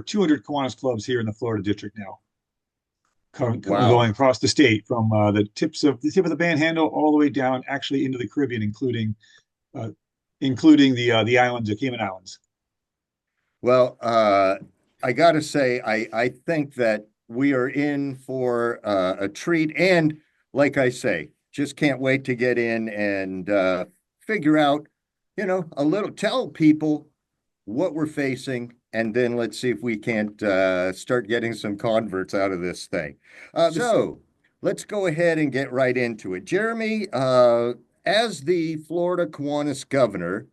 200 Kiwanis clubs here in the Florida district now, Wow. going across the state from the tip of the Panhandle all the way down, actually into the Caribbean, uh, including the islands, the Cayman Islands. Well, I got to say, I think that we are in for a treat. And like I say, just can't wait to get in and figure out, a little, tell people what we're facing. And then let's see if we can't start getting some converts out of this thing. So let's go ahead and get right into it. Jeremy, as the Florida Kiwanis Governor,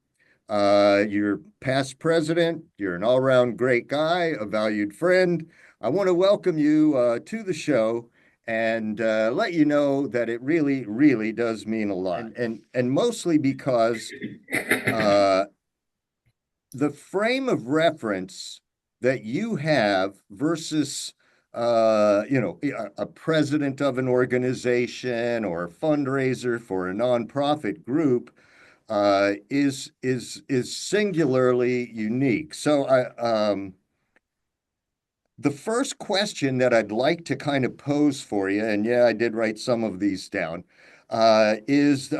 you're past president, you're an all-around great guy, a valued friend. I want to welcome you to the show and let you know that it really, really does mean a lot. And mostly because uh, the frame of reference that you have versus a president of an organization or a fundraiser for a nonprofit group is singularly unique. So the first question that I'd like to kind of pose for you, and yeah, I did write some of these down, is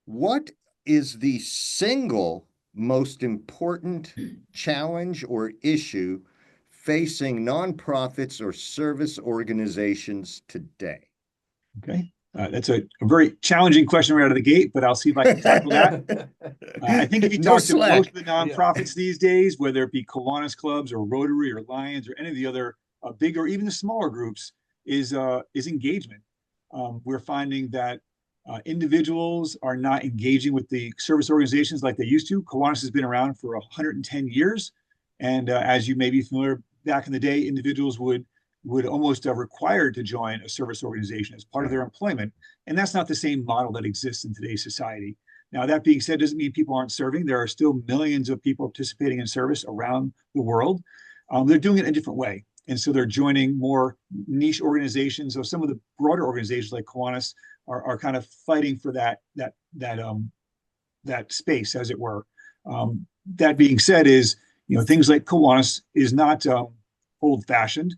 what is the single most important challenge or issue facing nonprofits or service organizations today? Okay. That's a very challenging question right out of the gate, but I'll see if I can tackle that. I think if you No talk to most slack. of the nonprofits these days, whether it be Kiwanis clubs or Rotary or Lions or any of the other big or even the smaller groups, is engagement. We're finding that individuals are not engaging with the service organizations like they used to. Kiwanis has been around for 110 years, and as you may be familiar, back in the day, individuals would almost required to join a service organization as part of their employment. And that's not the same model that exists in today's society. Now, that being said, doesn't mean people aren't serving. There are still millions of people participating in service around the world. They're doing it a different way. And so they're joining more niche organizations. So some of the broader organizations like Kiwanis are kind of fighting for that space, as it were. That being said, things like Kiwanis is not old fashioned.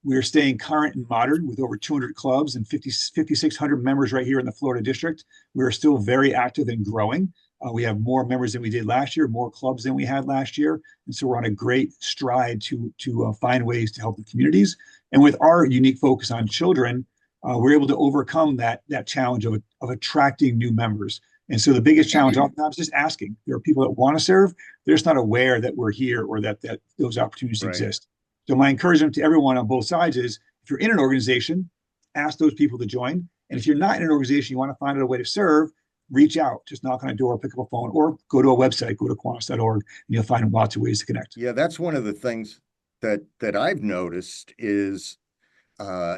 We are staying current and modern with over 200 clubs and 5,600 members right here in the Florida district. We are still very active and growing. We have more members than we did last year, more clubs than we had last year. And so we're on a great stride to find ways to help the communities. And with our unique focus on children, we're able to overcome that challenge of attracting new members. And so the biggest challenge oftentimes is just asking. There are people that want to serve, they're just not aware that we're here or that those opportunities Right. exist. So my encouragement to everyone on both sides is, if you're in an organization, ask those people to join. And if you're not in an organization, you want to find out a way to serve, reach out, just knock on a door, pick up a phone, or go to a website, go to Kiwanis.org, and you'll find lots of ways to connect. Yeah, that's one of the things that I've noticed is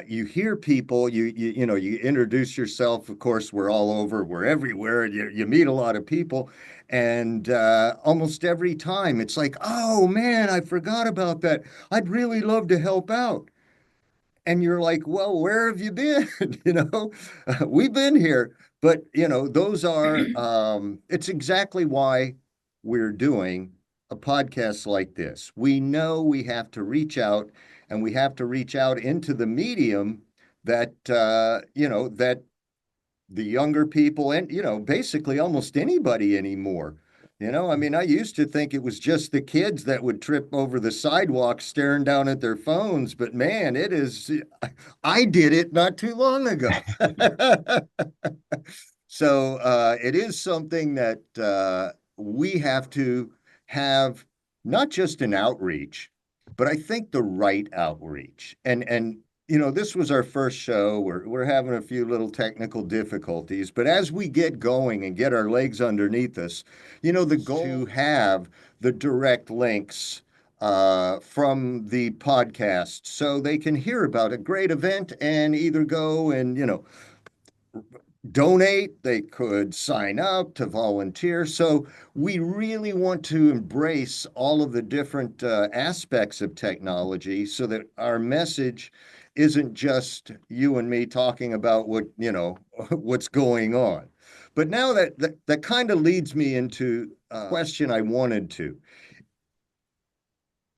you hear people, you introduce yourself. Of course, we're all over, we're everywhere. You meet a lot of people, and almost every time it's like, oh man, I forgot about that. I'd really love to help out. And you're like, well, where have you been? We've been here, but those are, it's exactly why we're doing a podcast like this. We know we have to reach out, and we have to reach out into the medium that, that the younger people and, basically almost anybody anymore. I mean, I used to think it was just the kids that would trip over the sidewalk staring down at their phones, but man, I did it not too long ago. So it is something that we have to have, not just an outreach, but I think the right outreach. And this was our first show. We're having a few little technical difficulties, but as we get going and get our legs underneath us, the goal to have the direct links from the podcast so they can hear about a great event and either go and, donate, they could sign up to volunteer. So we really want to embrace all of the different aspects of technology so that our message isn't just you and me talking about what's going on. But now that kind of leads me into a question I wanted to.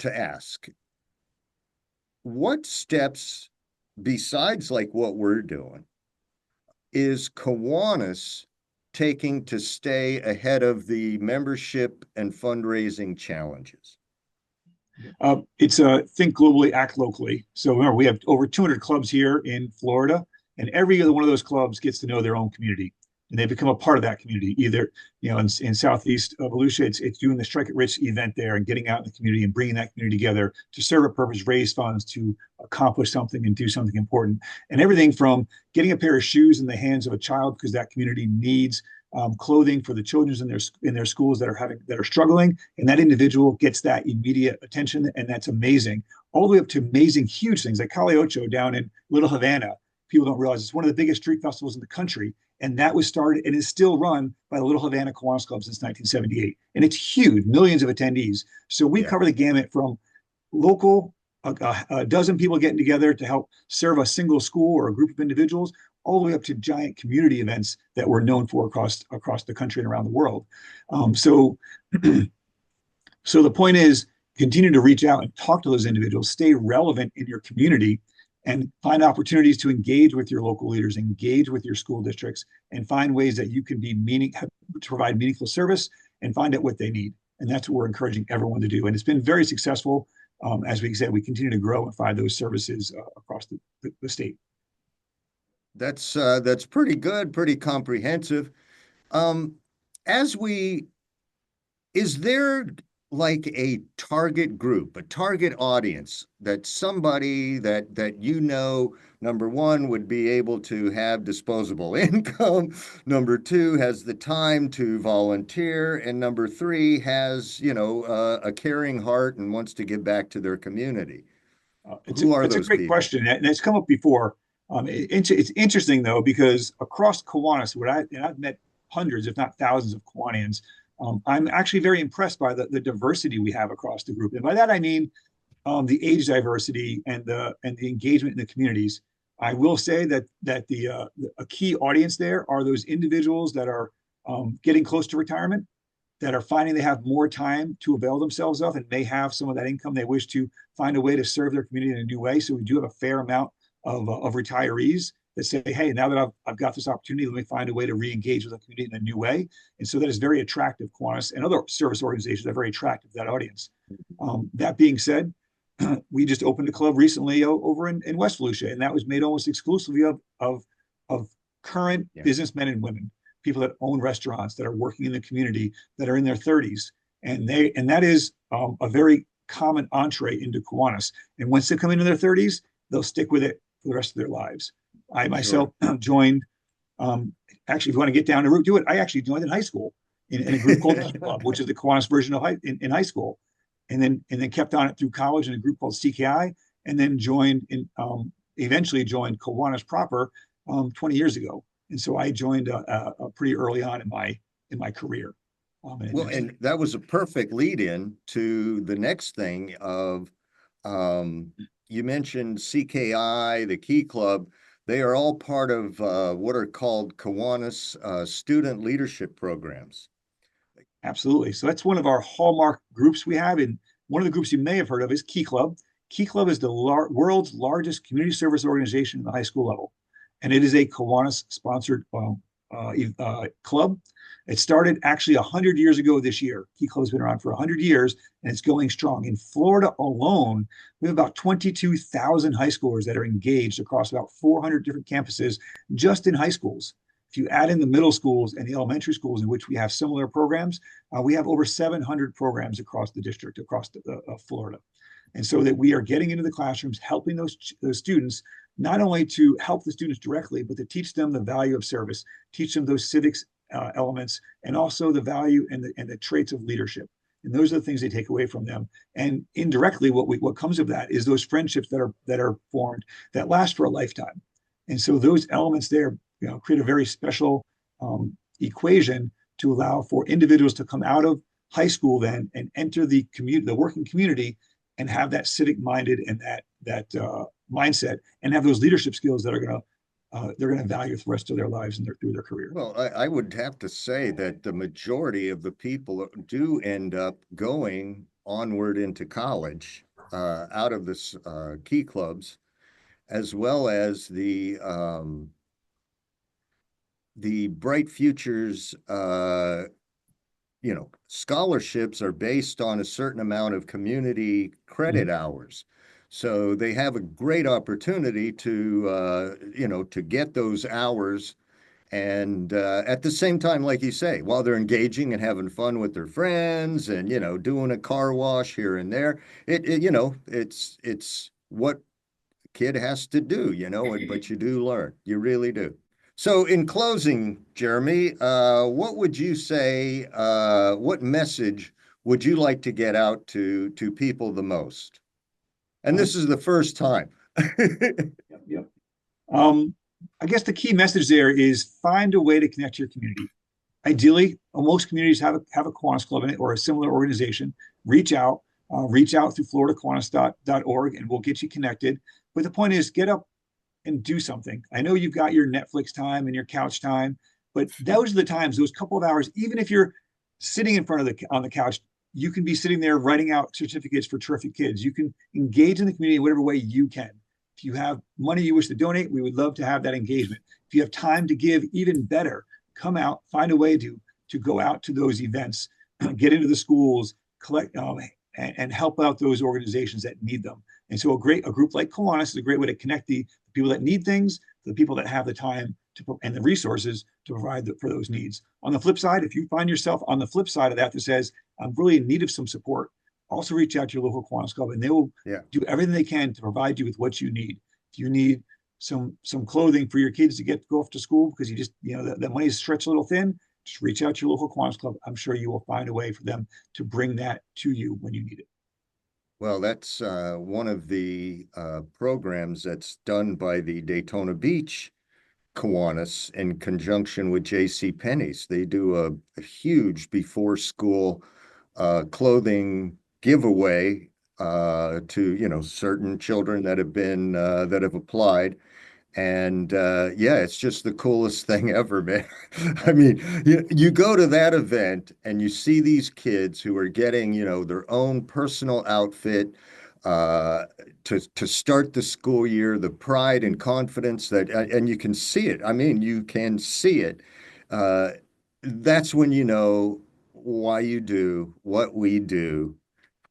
to ask, what steps besides like what we're doing is Kiwanis taking to stay ahead of the membership and fundraising challenges? It's think globally, act locally. So remember, we have over 200 clubs here in Florida, and every other one of those clubs gets to know their own community, and they become a part of that community. Either in Southeast Volusia, it's doing the Strike It Rich event there and getting out in the community and bringing that community together to serve a purpose, raise funds to accomplish something and do something important. And everything from getting a pair of shoes in the hands of a child because that community needs clothing for the children in their schools that are struggling, and that individual gets that immediate attention, and that's amazing. All the way up to amazing, huge things like Calle Ocho down in Little Havana. People don't realize it's one of the biggest street festivals in the country, and that was started and is still run by the Little Havana Kiwanis Club since 1978, and it's huge, millions of attendees. So we cover the gamut from local. A dozen people getting together to help serve a single school or a group of individuals, all the way up to giant community events that we're known for across the country and around the world. So the point is, continue to reach out and talk to those individuals, stay relevant in your community, and find opportunities to engage with your local leaders, engage with your school districts, and find ways that you can to provide meaningful service and find out what they need. And that's what we're encouraging everyone to do. And it's been very successful. As we said, we continue to grow and find those services across the state. That's pretty good, pretty comprehensive. As we, is there like a target group, a target audience that somebody that number one, would be able to have disposable income, number two, has the time to volunteer, and number three, has, a caring heart and wants to give back to their community? Who are It's a those great people? question, and it's come up before. It's interesting though, because across Kiwanis, and I've met hundreds, if not thousands, of Kiwanians. I'm actually very impressed by the diversity we have across the group, and by that I mean the age diversity and the engagement in the communities. I will say that a key audience there are those individuals that are getting close to retirement, that are finding they have more time to avail themselves of, and may have some of that income they wish to find a way to serve their community in a new way. So we do have a fair amount of retirees that say, hey, now that I've got this opportunity, let me find a way to re-engage with the community in a new way. And so that is very attractive. Kiwanis and other service organizations are very attractive to that audience. That being said, we just opened a club recently over in West Volusia, and that was made almost exclusively of current businessmen and women, people that own restaurants, that are working in the community, that are in their 30s. And that is a very common entree into Kiwanis. And once they come into their 30s, they'll stick with it for the rest of their lives. I myself joined, actually, if you want to get down to root, do it. I actually joined in high school in a group called the Club, which is the Kiwanis version of in high school. And then kept on it through college in a group called CKI, and then eventually joined Kiwanis proper 20 years ago. And so I joined pretty early on in my career. And that was a perfect lead in to the next thing of, you mentioned CKI, the Key Club. They are all part of what are called Kiwanis student leadership programs. Absolutely. So that's one of our hallmark groups we have. And one of the groups you may have heard of is Key Club. Key Club is the world's largest community service organization in the high school level. And it is a Kiwanis sponsored club. It started actually 100 years ago this year. Key Club has been around for 100 years, and it's going strong. In Florida alone, we have about 22,000 high schoolers that are engaged across about 400 different campuses just in high schools. If you add in the middle schools and the elementary schools in which we have similar programs, we have over 700 programs across the district, across Florida. And so that we are getting into the classrooms, helping those students, not only to help the students directly, but to teach them the value of service, teach them those civics elements, and also the value and the traits of leadership. And those are the things they take away from them. And indirectly, what comes of that is those friendships that are formed that last for a lifetime. And so those elements there, create a very special equation to allow for individuals to come out of high school then and enter the working community, and have that civic minded and that mindset, and have those leadership skills that are they're going to value for the rest of their lives and through their career. Well, I would have to say that the majority of the people do end up going onward into college out of this key clubs, as well as the Bright Futures, scholarships are based on a certain amount of community credit hours. So they have a great opportunity to get those hours. And at the same time, like you say, while they're engaging and having fun with their friends and, doing a car wash here and there, it's what kid has to do, but you do learn. You really do. So in closing, Jeremy, what would you say, what message would you like to get out to people the most? And this is the first time. Yep, yep. I guess the key message there is find a way to connect to your community. Ideally, most communities have a Kiwanis Club in it or a similar organization. Reach out through floridakiwanis.org and we'll get you connected. But the point is, get up and do something. I know you've got your Netflix time and your couch time, but those are the times, those couple of hours, even if you're sitting in front of on the couch, you can be sitting there writing out certificates for terrific kids. You can engage in the community in whatever way you can. If you have money you wish to donate, we would love to have that engagement. If you have time to give, even better. Come out, find a way to go out to those events, get into the schools, collect and help out those organizations that need them. And so a group like Kiwanis is a great way to connect the people that need things to the people that have the time and the resources to provide for those needs. On the flip side, if you find yourself on the flip side of that says, I'm really in need of some support, also reach out to your local Kiwanis Club and they will do everything they can to provide you with what you need. If you need some clothing for your kids to go off to school because you just, the money is stretched a little thin, just reach out to your local Kiwanis Club. I'm sure you will find a way for them to bring that to you when you need it. Well, that's one of the programs that's done by the Daytona Beach Kiwanis in conjunction with J.C. Penney's. They do a huge before school clothing giveaway to certain children that have applied. And it's just the coolest thing ever, man. I mean, you go to that event and you see these kids who are getting, their own personal outfit to start the school year, the pride and confidence and you can see it. I mean, you can see it. That's when you know why you do what we do.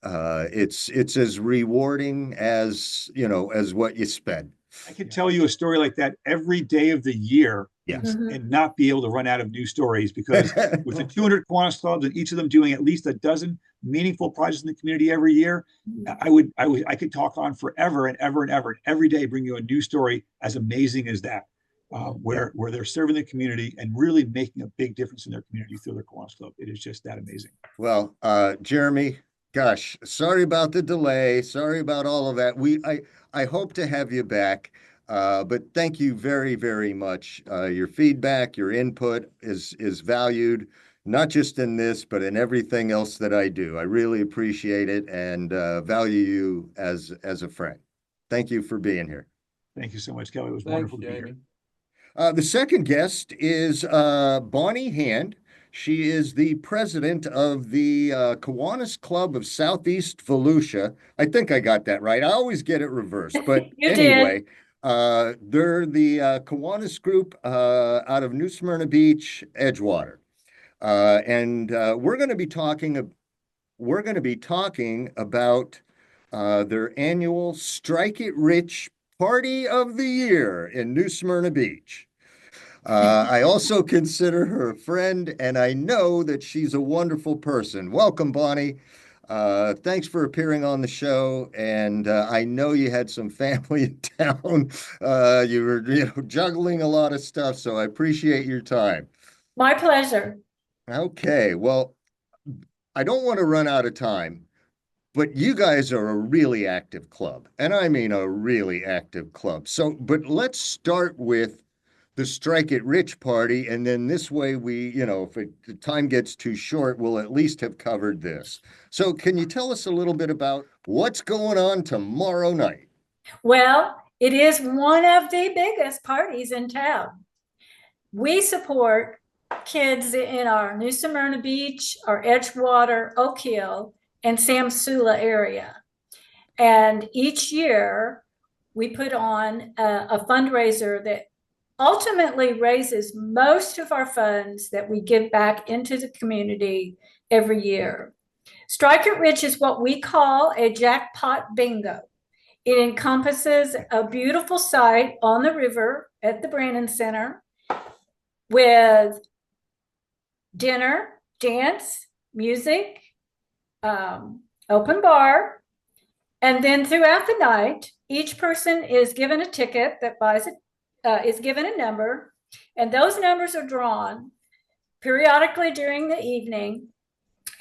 It's as rewarding as what you spend. I could tell you a story like that every day of the year and not be able to run out of new stories because with the 200 Kiwanis clubs and each of them doing at least a dozen meaningful projects in the community every year, I could talk on forever and ever and ever. And every day bring you a new story as amazing as that, where they're serving the community and really making a big difference in their community through their Kiwanis club. It is just that amazing. Well, Jeremy, gosh, sorry about the delay. Sorry about all of that. I hope to have you back. But thank you very, very much. Your feedback, your input is valued, not just in this, but in everything else that I do. I really appreciate it and value you as a friend. Thank you for being here. Thank you so much, Kelly. It was wonderful to be here. The second guest is Bonnie Hand. She is the president of the Kiwanis Club of Southeast Volusia. I think I got that right. I always get it reversed, but anyway, they're the Kiwanis group out of New Smyrna Beach, Edgewater, and we're going to be talking about their annual Strike It Rich Party of the Year in New Smyrna Beach. I also consider her a friend, and I know that she's a wonderful person. Welcome, Bonnie. Thanks for appearing on the show. And I know you had some family in town. You were, juggling a lot of stuff, so I appreciate your time. My pleasure. Okay, well, I don't want to run out of time, but you guys are a really active club, and I mean a really active club. But let's start with the Strike It Rich party, and then this way we, if the time gets too short, we'll at least have covered this. So can you tell us a little bit about what's going on tomorrow night? Well, it is one of the biggest parties in town. We support kids in our New Smyrna Beach, our Edgewater, Oak Hill, and Samsula area. And each year we put on a fundraiser that ultimately raises most of our funds that we give back into the community every year. Strike It Rich is what we call a jackpot bingo. It encompasses a beautiful site on the river at the Brandon Center with dinner, dance, music, open bar. And then throughout the night, each person is given a ticket that buys it, is given a number, and those numbers are drawn periodically during the evening.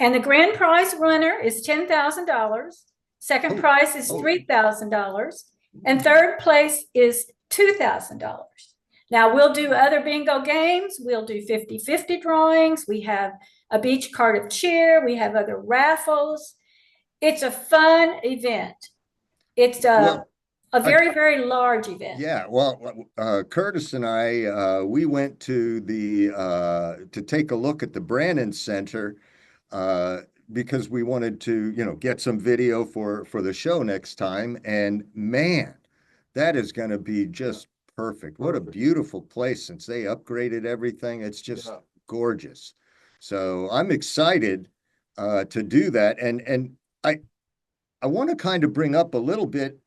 And the grand prize winner is $10,000. Second prize is $3,000. And third place is $2,000. Now we'll do other bingo games. We'll do 50-50 drawings. We have a beach cart cheer. We have other raffles. It's a fun event. It's a very, very large event. Yeah, well, Curtis and I, we went to to take a look at the Brandon Center because we wanted to, get some video for the show next time. And man, that is going to be just perfect. What a beautiful place since they upgraded everything. It's just gorgeous. So I'm excited to do that. And I want to kind of bring up a little bit,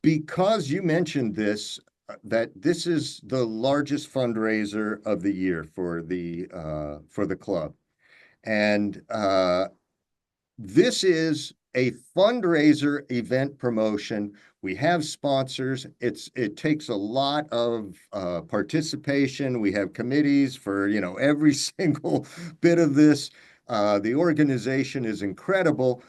because you mentioned this, that this is the largest fundraiser of the year for the club. And this is a fundraiser event promotion. We have sponsors. It takes a lot of participation. We have committees for, every single bit of this. The organization is incredible.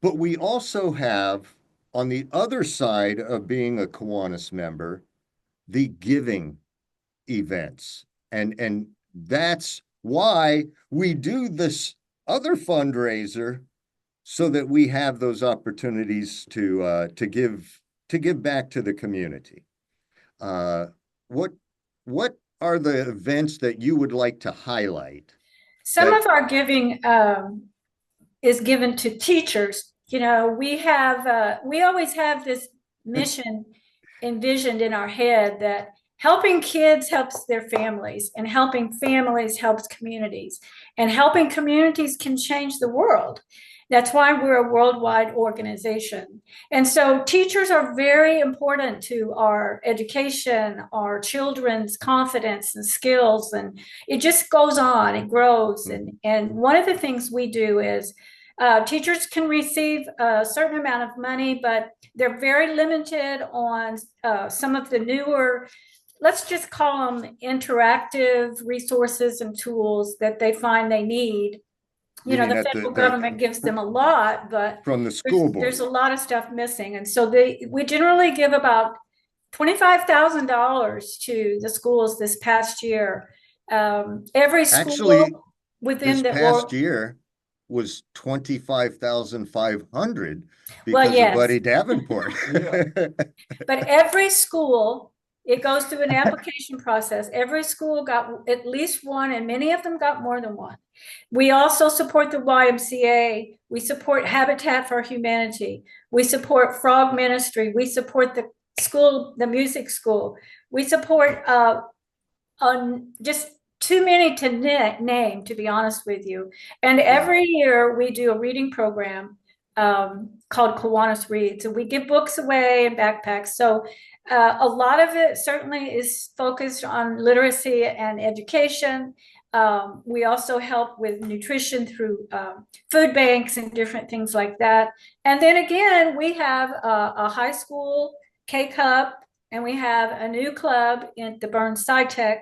But we also have, on the other side of being a Kiwanis member, the giving events. And that's why we do this other fundraiser, so that we have those opportunities to give back to the community. What are the events that you would like to highlight? Some of our giving is given to teachers. We always have this mission envisioned in our head that helping kids helps their families, and helping families helps communities, and helping communities can change the world. That's why we're a worldwide organization. And so teachers are very important to our education, our children's confidence and skills, and it just goes on, it grows. And one of the things we do is teachers can receive a certain amount of money, but they're very limited on some of the newer, let's just call them interactive resources and tools that they find they need. The federal government gives them a lot, but from the school board, there's a lot of stuff missing. And so we generally give about $25,000 to the schools this past year. Every school actually, within this past year was 25,500 because of Buddy Davenport. But every school, it goes through an application process. Every school got at least one, and many of them got more than one. We also support the YMCA. We support Habitat for Humanity. We support Frog Ministry. We support the school, the music school. We support just too many to name, to be honest with you. And every year we do a reading program called Kiwanis Reads, and we give books away and backpacks. So a lot of it certainly is focused on literacy and education. We also help with nutrition through food banks and different things like that. And then again, we have a high school K-Cup, and we have a new club in the Burns SciTech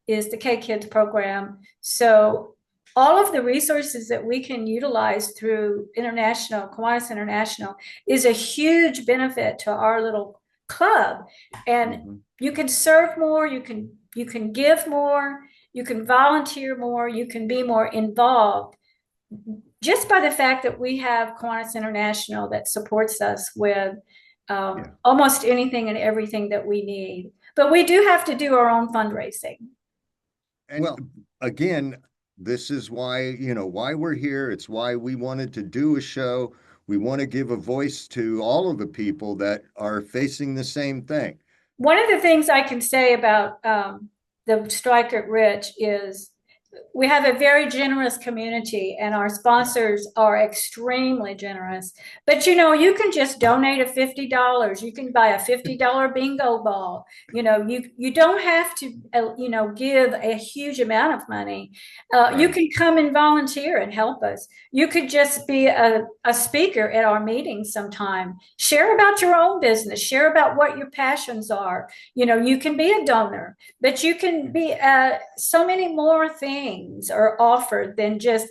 is the K-Kids program. So all of the resources that we can utilize through Kiwanis International is a huge benefit to our little club. And you can serve more, you can give more, you can volunteer more, you can be more involved, just by the fact that we have Kiwanis International that supports us with almost anything and everything that we need. But we do have to do our own fundraising. And again, this is why, why we're here. It's why we wanted to do a show. We want to give a voice to all of the people that are facing the same thing. One of the things I can say about the Strike It Rich is we have a very generous community and our sponsors are extremely generous. But you can just donate a $50. You can buy a $50 bingo ball. You don't have to give a huge amount of money. You Right. can come and volunteer and help us. You could just be a speaker at our meetings sometime. Share about your own business, share about what your passions are. You can be a donor, but you can be so many more things are offered than just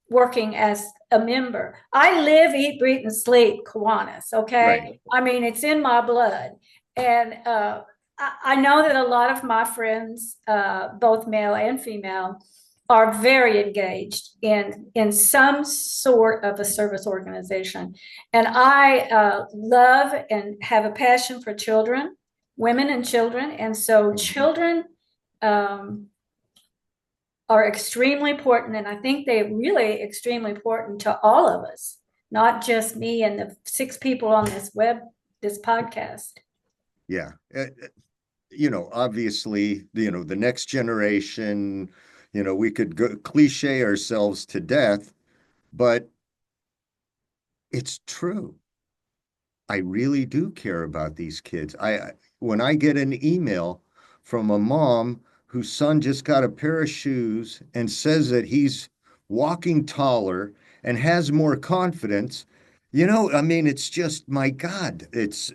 working as a member. I live, eat, breathe, and sleep Kiwanis. Okay, Right. I mean it's in my blood, and I know that a lot of my friends, both male and female, are very engaged in some sort of a service organization, and I love and have a passion for children, women, and children, and so children are extremely important, and I think they're really extremely important to all of us, not just me and the 6 people on this podcast. Yeah. Obviously, the next generation, we could go cliche ourselves to death, but it's true. I really do care about these kids. When I get an email from a mom whose son just got a pair of shoes and says that he's walking taller and has more confidence, I mean, it's just, my God, it's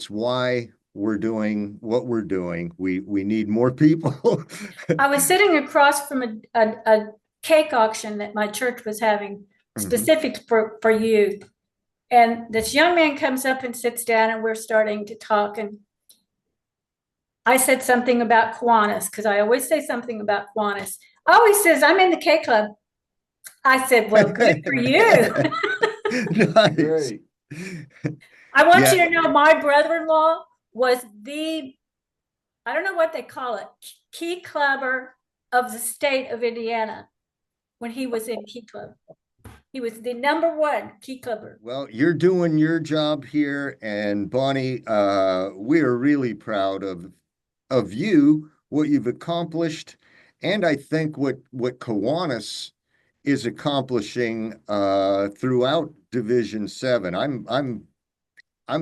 why we're doing what we're doing. We need more people. I was sitting across from a cake auction that my church was having specific for youth. And this young man comes up and sits down and we're starting to talk. And I said something about Kiwanis because I always say something about Kiwanis. Always says, I'm in the K Club. I said, well, good for you. Nice. I want you to know my brother-in-law was I don't know what they call it, key clubber of the state of Indiana when he was in Key Club. He was the #1 key clubber. Well, you're doing your job here, and Bonnie, we are really proud of you, what you've accomplished, and I think what Kiwanis is accomplishing throughout Division 7. I'm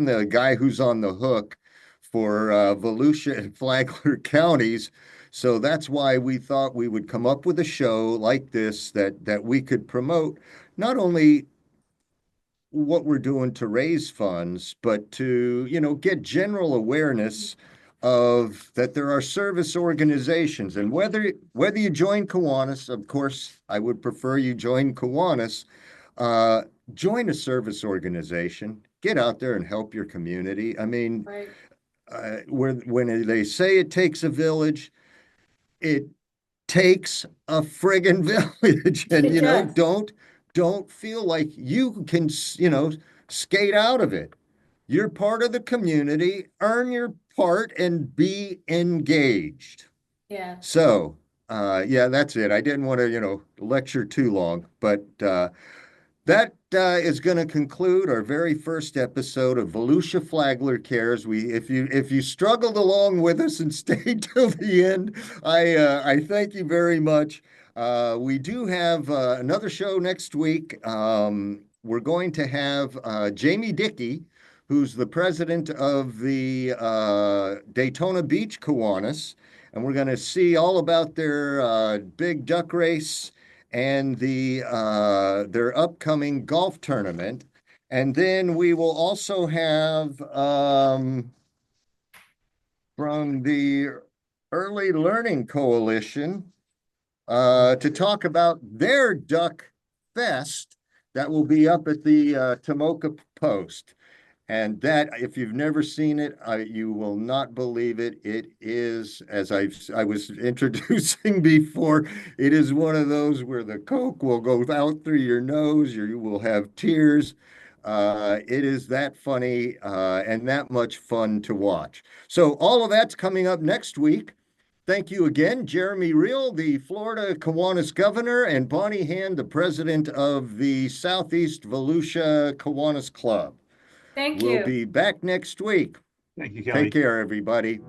the guy who's on the hook for Volusia and Flagler counties. So that's why we thought we would come up with a show like this that we could promote not only what we're doing to raise funds, but to, get general awareness of that there are service organizations. And whether you join Kiwanis, of course, I would prefer you join Kiwanis, join a service organization, get out there and help your community. I mean, Right. When they say it takes a village, it takes a friggin' village. And, It does. don't feel like you can, skate out of it. You're part of the community, earn your part and be engaged. Yeah. So, yeah, that's it. I didn't want to, lecture too long, but that is going to conclude our very first episode of Volusia Flagler Cares. If you struggled along with us and stayed till the end, I thank you very much. We do have another show next week. We're going to have Jamie Dickey, who's the president of the Daytona Beach Kiwanis, and we're going to see all about their big duck race and their upcoming golf tournament. And then we will also have from the Early Learning Coalition to talk about their Duck Fest that will be up at the Tomoka Post. And that, if you've never seen it, you will not believe it. It is, as I was introducing before, it is one of those where the Coke will go out through your nose, you will have tears. It is that funny and that much fun to watch. So all of that's coming up next week. thank you again, Jeremy Riehl, the Florida Kiwanis Governor, and Bonnie Hand, the president of the Southeast Volusia Kiwanis Club. Thank We'll you. be back next week. Thank you, Kelly. Take care, everybody.